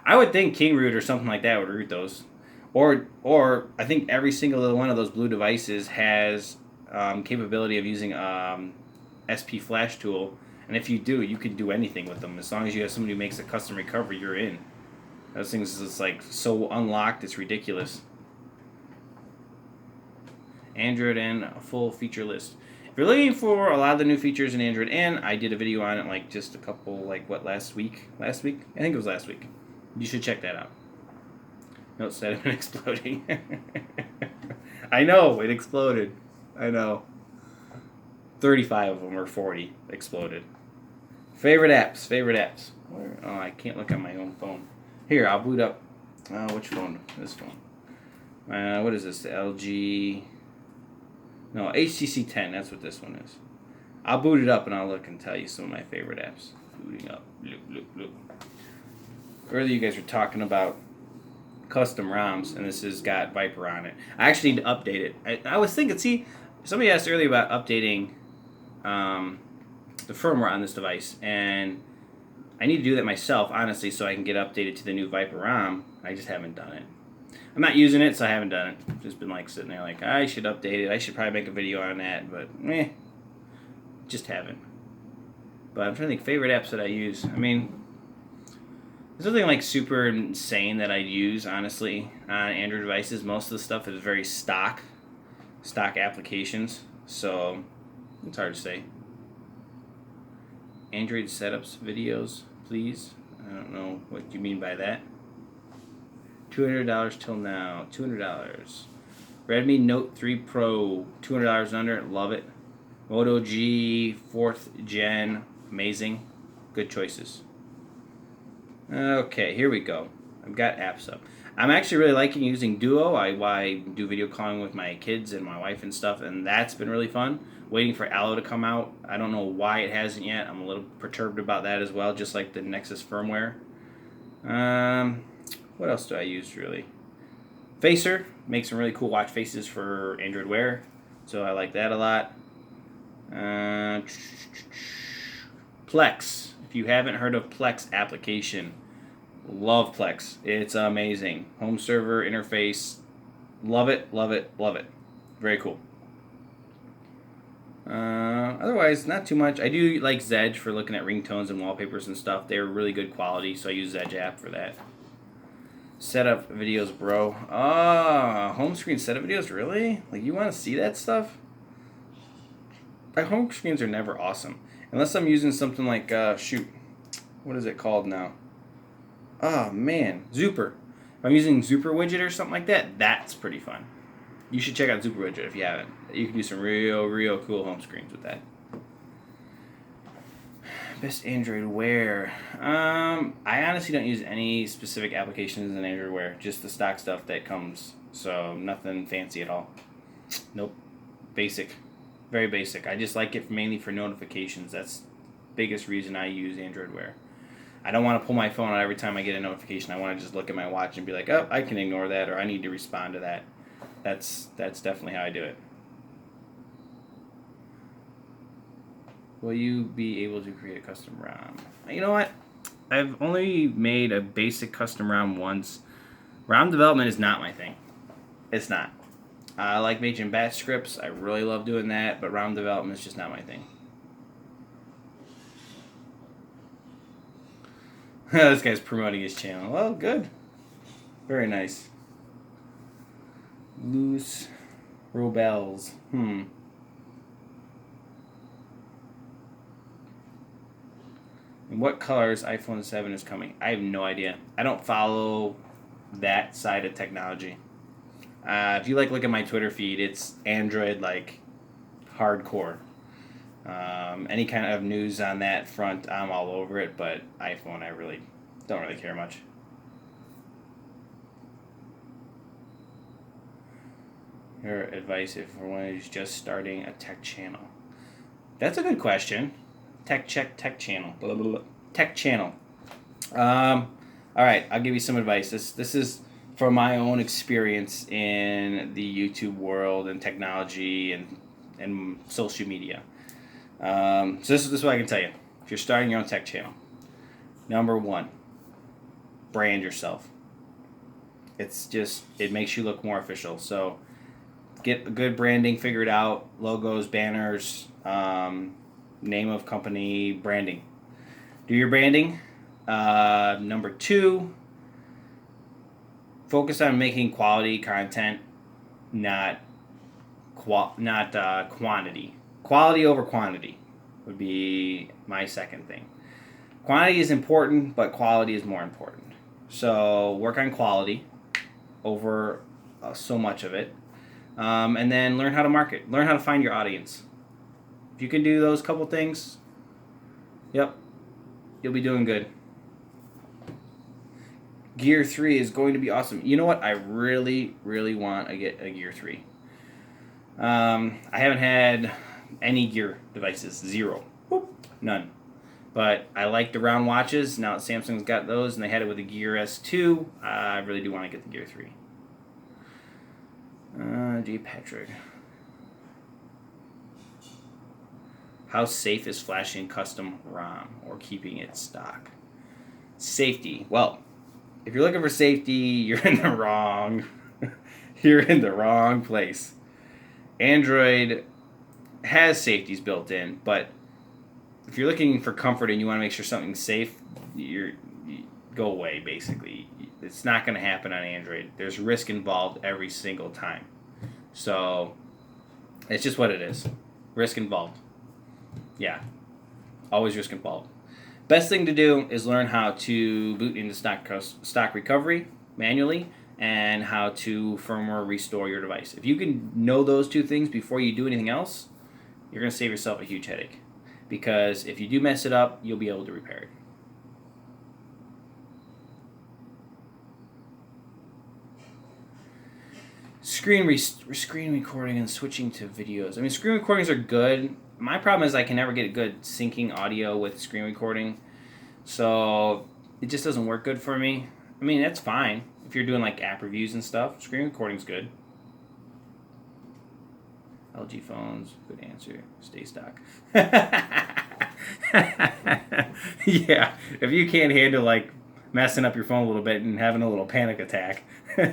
I would think King Root or something like that would root those. Or I think every single one of those blue devices has capability of using SP Flash tool. And if you do, you can do anything with them. As long as you have somebody who makes a custom recovery, you're in. Those things is so unlocked, it's ridiculous. Android and a full feature list. If you're looking for a lot of the new features in Android N, I did a video on it just a couple, last week? Last week? I think it was last week. You should check that out. Note 7 exploding. I know, it exploded. I know. 35 of them, or 40, exploded. Favorite apps. Oh, I can't look on my own phone. Here, I'll boot up. Which phone? This phone. What is this? The LG... No, HTC 10, that's what this one is. I'll boot it up and I'll look and tell you some of my favorite apps. Booting up. Look. Earlier you guys were talking about custom ROMs, and this has got Viper on it. I actually need to update it. I was thinking, somebody asked earlier about updating the firmware on this device, and I need to do that myself, honestly, so I can get updated to the new Viper ROM. I just haven't done it. I'm not using it, so I haven't done it. I've just been sitting there I should update it. I should probably make a video on that, but just haven't. But I'm trying to think favorite apps that I use. I mean, there's nothing super insane that I'd use, honestly, on Android devices. Most of the stuff is very stock applications, so it's hard to say. Android setups videos, please. I don't know what you mean by that. $200 till now. $200. Redmi Note 3 Pro. $200 under. Love it. Moto G 4th Gen. Amazing. Good choices. Okay, here we go. I've got apps up. I'm actually really liking using Duo. I do video calling with my kids and my wife and stuff, and that's been really fun. Waiting for Allo to come out. I don't know why it hasn't yet. I'm a little perturbed about that as well, just like the Nexus firmware. What else do I use, really? Facer makes some really cool watch faces for Android Wear, so I like that a lot. Plex. If you haven't heard of Plex application, love Plex. It's amazing. Home server interface. Love it, love it, love it. Very cool. Otherwise, not too much. I do like Zedge for looking at ringtones and wallpapers and stuff. They're really good quality, so I use Zedge app for that. Setup videos, bro. Home screen setup videos, really? Like, you want to see that stuff? My home screens are never awesome. Unless I'm using something like, shoot, what is it called now? Oh, man, Zooper. If I'm using Zooper widget or something like that, that's pretty fun. You should check out Zooper widget if you haven't. You can do some real cool home screens with that. Best Android Wear. I honestly don't use any specific applications in Android Wear. Just the stock stuff that comes. So nothing fancy at all. Nope. Basic. Very basic. I just like it mainly for notifications. That's the biggest reason I use Android Wear. I don't want to pull my phone out every time I get a notification. I want to just look at my watch and be like, oh, I can ignore that, or I need to respond to that. That's definitely how I do it. Will you be able to create a custom ROM? You know what? I've only made a basic custom ROM once. ROM development is not my thing. It's not. I like making batch scripts. I really love doing that, but ROM development is just not my thing. This guy's promoting his channel. Well, good. Very nice. Loose Robels. And what colors iPhone 7 is coming? I have no idea. I don't follow that side of technology. If you look at my Twitter feed, it's Android like hardcore. Any kind of news on that front, I'm all over it. But iPhone, I really don't really care much. Your advice if one is just starting a tech channel? That's a good question. Tech channel. Blah, blah, blah. Tech channel. All right, I'll give you some advice. This is from my own experience in the YouTube world and technology and social media. So this is what I can tell you. If you're starting your own tech channel, number one, brand yourself. It makes you look more official. So get a good branding figured out, logos, banners, name of company, branding. Do your branding. Number two, focus on making quality content, not quantity. Quality over quantity would be my second thing. Quantity is important, but quality is more important. So work on quality over so much of it. And then learn how to market. Learn how to find your audience. If you can do those couple things, yep, you'll be doing good. Gear 3 is going to be awesome. You know what? I really want to get a Gear 3. I haven't had any Gear devices. Zero. Whoop. None. But I like the round watches. Now that Samsung's got those and they had it with the Gear S2, I really do want to get the Gear 3. J. Patrick. How safe is flashing custom ROM or keeping it stock? Safety. Well, if you're looking for safety, you're in the wrong place. Android has safeties built in, but if you're looking for comfort and you want to make sure something's safe, you go away, basically. It's not going to happen on Android. There's risk involved every single time. So it's just what it is. Risk involved. Yeah. Always risk involved. Best thing to do is learn how to boot into stock recovery manually and how to firmware restore your device. If you can know those two things before you do anything else, you're going to save yourself a huge headache. Because if you do mess it up, you'll be able to repair it. Screen recording and switching to videos. I mean, screen recordings are good. My problem is I can never get good syncing audio with screen recording. So it just doesn't work good for me. I mean, that's fine. If you're doing like app reviews and stuff, screen recording's good. LG phones, good answer. Stay stock. Yeah, if you can't handle like messing up your phone a little bit and having a little panic attack,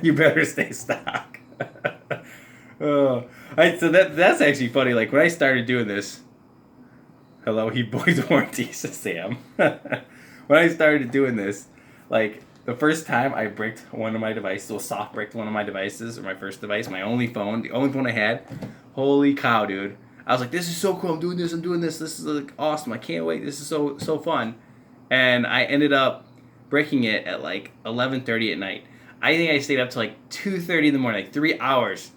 you better stay stock. So that's actually funny. Like when I started doing this, hello, he boys warranty, says Sam. When I started doing this, like the first time I bricked one of my devices, so soft bricked one of my devices, or my first device, my only phone, the only phone I had. Holy cow, dude! I was like, this is so cool. I'm doing this. This is like awesome. I can't wait. This is so fun. And I ended up breaking it at like 11:30 at night. I think I stayed up to like 2:30 in the morning, like 3 hours,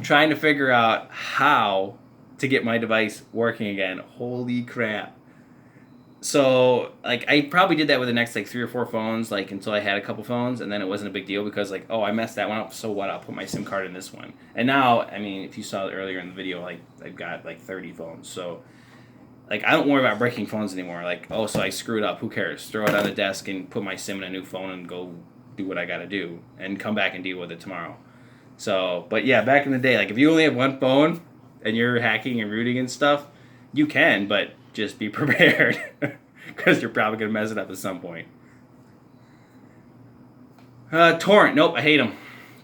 trying to figure out how to get my device working again. Holy crap. So, like, I probably did that with the next, like, 3 or 4 phones, like, until I had a couple phones, and then it wasn't a big deal because, like, oh, I messed that one up, so what, I'll put my SIM card in this one. And now, I mean, if you saw it earlier in the video, like, I've got, like, 30 phones, so, like, I don't worry about breaking phones anymore. Like, oh, so I screwed up, who cares? Throw it on the desk and put my SIM in a new phone and go do what I gotta do, and come back and deal with it tomorrow. So, but yeah, back in the day, like, if you only have one phone, and you're hacking and rooting and stuff, you can, but just be prepared. Because you're probably going to mess it up at some point. Torrent. Nope, I hate them.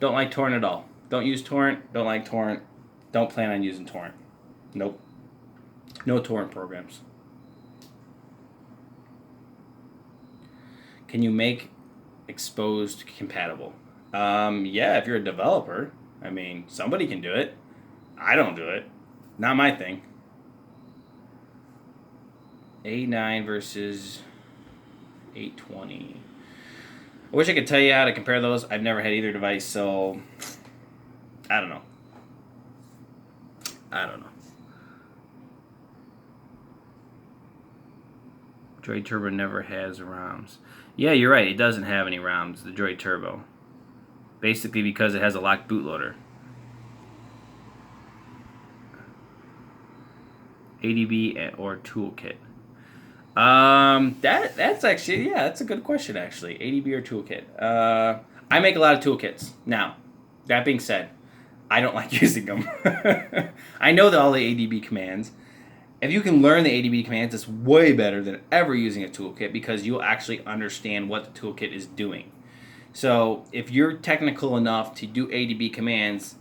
Don't like Torrent at all. Don't use Torrent. Don't like Torrent. Don't plan on using Torrent. Nope. No Torrent programs. Can you make exposed compatible? Yeah, if you're a developer. I mean, somebody can do it. I don't do it. Not my thing. A9 versus 820. I wish I could tell you how to compare those. I've never had either device, so I don't know. Droid Turbo never has ROMs. Yeah, you're right. It doesn't have any ROMs, the Droid Turbo. Basically because it has a locked bootloader. ADB or toolkit. That's actually, yeah, that's a good question actually. ADB or toolkit. I make a lot of toolkits. Now, that being said, I don't like using them. I know all the ADB commands. If you can learn the ADB commands, it's way better than ever using a toolkit because you'll actually understand what the toolkit is doing. So if you're technical enough to do ADB commands,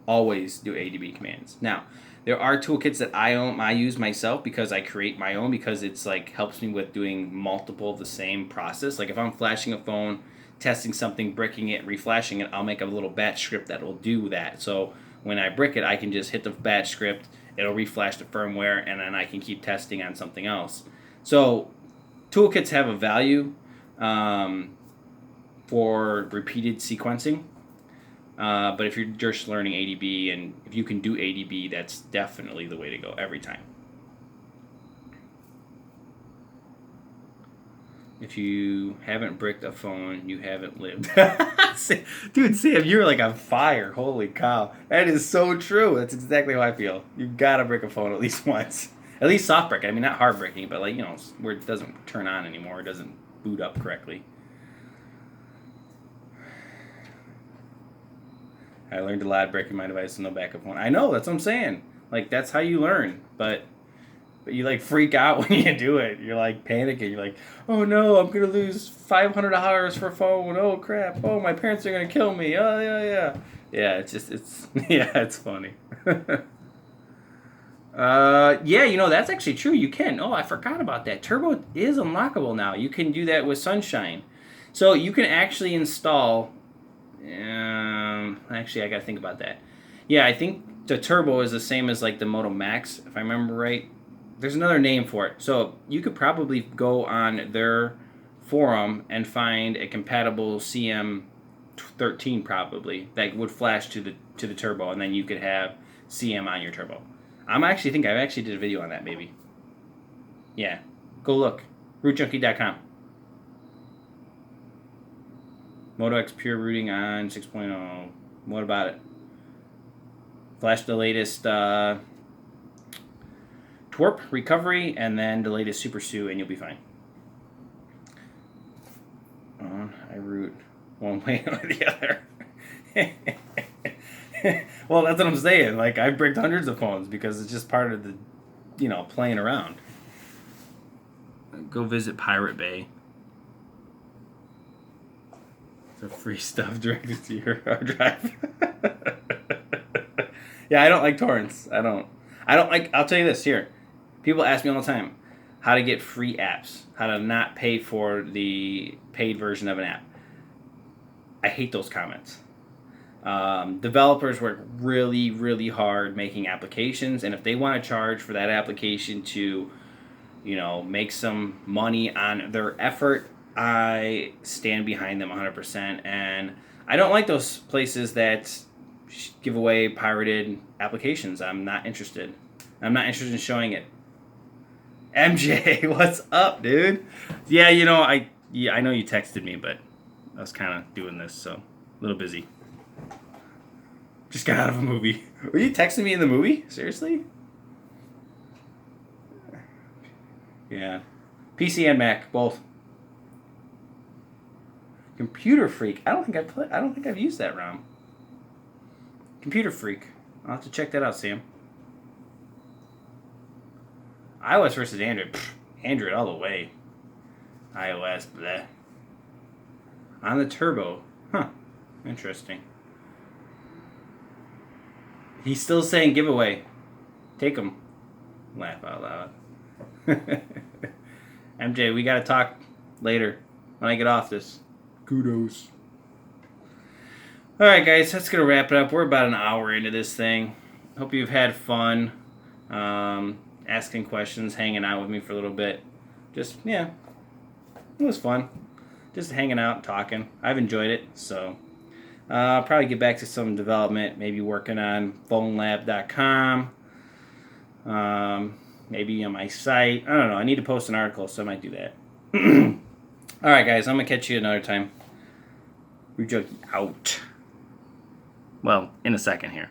always do ADB commands. Now, there are toolkits that I use myself because I create my own because it's like helps me with doing multiple of the same process. Like if I'm flashing a phone, testing something, bricking it, reflashing it, I'll make a little batch script that will do that. So when I brick it, I can just hit the batch script, it'll reflash the firmware, and then I can keep testing on something else. So toolkits have a value for repeated sequencing. But if you're just learning ADB, and if you can do ADB, that's definitely the way to go every time. If you haven't bricked a phone, you haven't lived. Dude, Sam, you're like on fire. Holy cow. That is so true. That's exactly how I feel. You've got to brick a phone at least once. At least soft brick. I mean, not hard bricking, but like, you know, where it doesn't turn on anymore. It doesn't boot up correctly. I learned a lot breaking my device with no backup phone. I know, that's what I'm saying. Like, that's how you learn. But you, like, freak out when you do it. You're, like, panicking. You're like, oh, no, I'm going to lose $500 for a phone. Oh, crap. Oh, my parents are going to kill me. Oh, yeah. Yeah, it's funny. Yeah, you know, that's actually true. You can. Oh, I forgot about that. Turbo is unlockable now. You can do that with Sunshine. So you can actually install... actually, I gotta think about that. Yeah, I think the Turbo is the same as like the Moto Max, if I remember right. there's another name for it. So you could probably go on their forum and find a compatible CM13 probably that would flash to the turbo, and then you could have CM on your turbo. I actually did a video on that maybe. Yeah, go look. RootJunky.com. Moto X Pure rooting on 6.0. What about it? Flash the latest Twerp recovery and then the latest Super Sue, and you'll be fine. I root one way or the other. Well, that's what I'm saying. Like, I've bricked hundreds of phones because it's just part of the, playing around. Go visit Pirate Bay. The free stuff directed to your hard drive. Yeah, I don't like torrents. I don't like. I'll tell you this here. People ask me all the time how to get free apps, how to not pay for the paid version of an app. I hate those comments. Developers work really, really hard making applications, and if they want to charge for that application to, make some money on their effort, I stand behind them 100%. And I don't like those places that give away pirated applications. I'm not interested. I'm not interested in showing it. MJ, what's up, dude? Yeah, I know you texted me, but I was kind of doing this, so a little busy. Just got out of a movie. Were you texting me in the movie? Seriously? Yeah. PC and Mac, both. Computer Freak. I don't think I've used that ROM. Computer Freak. I'll have to check that out, Sam. iOS versus Android. Android all the way. iOS, bleh. On the turbo. Huh. Interesting. He's still saying giveaway. Take them. Laugh out loud. MJ, we gotta talk later when I get off this. Kudos. Alright guys, that's gonna wrap it up. We're about an hour into this thing. Hope you've had fun asking questions, hanging out with me for a little bit. It was fun. Just hanging out, talking. I've enjoyed it, so I'll probably get back to some development, maybe working on phonelab.com, maybe on my site. I don't know. I need to post an article, so I might do that. All right, guys. I'm going to catch you another time. RootJunky out. Well, in a second here.